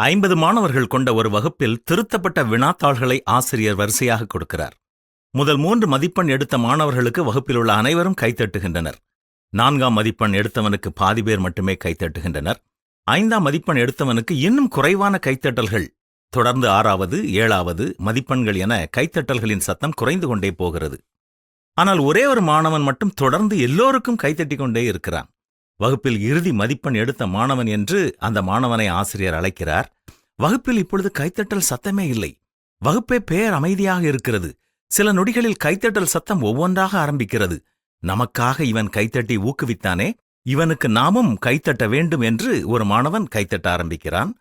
50 மாணவர்கள் கொண்ட ஒரு வகுப்பில் திருத்தப்பட்ட வினாத்தாள்களை ஆசிரியர் வரிசையாக கொடுக்கிறார். முதல் 3 மதிப்பெண் எடுத்த மாணவர்களுக்கு வகுப்பில் உள்ள அனைவரும் கைத்தட்டுகின்றனர். 4ஆம் மதிப்பெண் எடுத்தவனுக்கு பாதி பேர் மட்டுமே கைத்தட்டுகின்றனர். 5ஆம் மதிப்பெண் எடுத்தவனுக்கு இன்னும் குறைவான கைத்தட்டல்கள். தொடர்ந்து 6வது 7வது மதிப்பெண்கள் என கைத்தட்டல்களின் சத்தம் குறைந்து கொண்டே போகிறது. ஆனால் ஒரே ஒரு மாணவன் மட்டும் தொடர்ந்து எல்லோருக்கும் கைத்தட்டிக் கொண்டே இருக்கிறான். வகுப்பில் இறுதி மதிப்பெண் எடுத்த மாணவன் என்று அந்த மாணவனை ஆசிரியர் அழைக்கிறார். வகுப்பில் இப்பொழுது கைத்தட்டல் சத்தமே இல்லை. வகுப்பே பேர் அமைதியாக இருக்கிறது. சில நொடிகளில் கைத்தட்டல் சத்தம் ஒவ்வொன்றாக ஆரம்பிக்கிறது. நமக்காக இவன் கைத்தட்டி ஊக்குவித்தானே, இவனுக்கு நாமும் கைத்தட்ட வேண்டும் என்று ஒரு மாணவன் கைத்தட்ட ஆரம்பிக்கிறான்.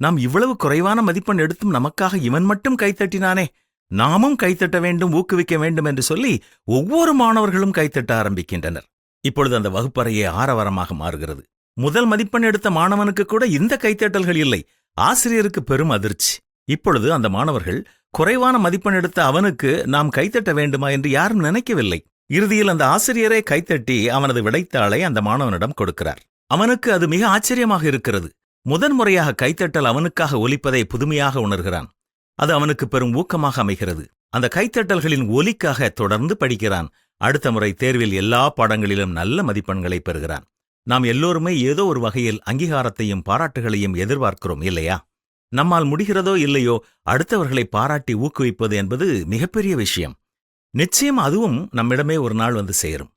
நாம் இவ்வளவு குறைவான மதிப்பெண் எடுத்தும் நமக்காக இவன் மட்டும் கைத்தட்டினானே, நாமும் கைத்தட்ட வேண்டும், ஊக்குவிக்க வேண்டும் என்று சொல்லி ஒவ்வொரு மாணவர்களும் கைத்தட்ட ஆரம்பிக்கின்றனர். இப்பொழுது அந்த வகுப்பறையே ஆரவாரமாக மாறுகிறது. முதல் மதிப்பெண் எடுத்த மாணவனுக்கு கூட இந்த கைத்தட்டல்கள் இல்லை. ஆசிரியருக்கு பெரும் அதிர்ச்சி. இப்பொழுது அந்த மாணவர்கள் குறைவான மதிப்பெண் எடுத்த அவனுக்கு நாம் கைத்தட்ட வேண்டுமா என்று யாரும் நினைக்கவில்லை. இறுதியில் அந்த ஆசிரியரே கைத்தட்டி அவனது விடைத்தாளை அந்த மாணவனிடம் கொடுக்கிறார். அவனுக்கு அது மிக ஆச்சரியமாக இருக்கிறது. முதன்முறையாக கைத்தட்டல் அவனுக்காக ஒலிப்பதை புதுமையாக உணர்கிறான். அது அவனுக்கு பெரும் ஊக்கமாக அமைகிறது. அந்த கைத்தட்டல்களின் ஒலிக்காக தொடர்ந்து படிக்கிறான். அடுத்த முறை தேர்வில் எல்லா பாடங்களிலும் நல்ல மதிப்பெண்களை பெறுகிறான். நாம் எல்லோருமே ஏதோ ஒரு வகையில் அங்கீகாரத்தையும் பாராட்டுகளையும் எதிர்பார்க்கிறோம் இல்லையா? நம்மால் முடிகிறதோ இல்லையோ, அடுத்தவர்களை பாராட்டி ஊக்குவிப்பது என்பது மிகப்பெரிய விஷயம். நிச்சயம் அதுவும் நம்மிடமே ஒரு நாள் வந்து சேரும்.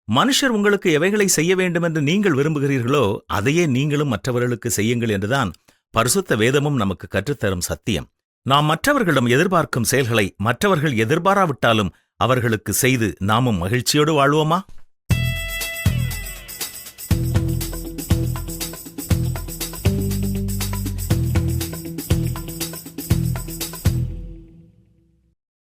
மனுஷர் உங்களுக்கு எவைகளை செய்ய வேண்டுமென்று நீங்கள் விரும்புகிறீர்களோ அதையே நீங்களும் மற்றவர்களுக்கு செய்யுங்கள் என்றுதான் பரிசுத்த வேதமும் நமக்கு கற்றுத்தரும் சத்தியம். நாம் மற்றவர்களிடம் எதிர்பார்க்கும் செயல்களை மற்றவர்கள் எதிர்பாராவிட்டாலும் அவர்களுக்கு செய்து நாமும் மகிழ்ச்சியோடு வாழ்வோமா?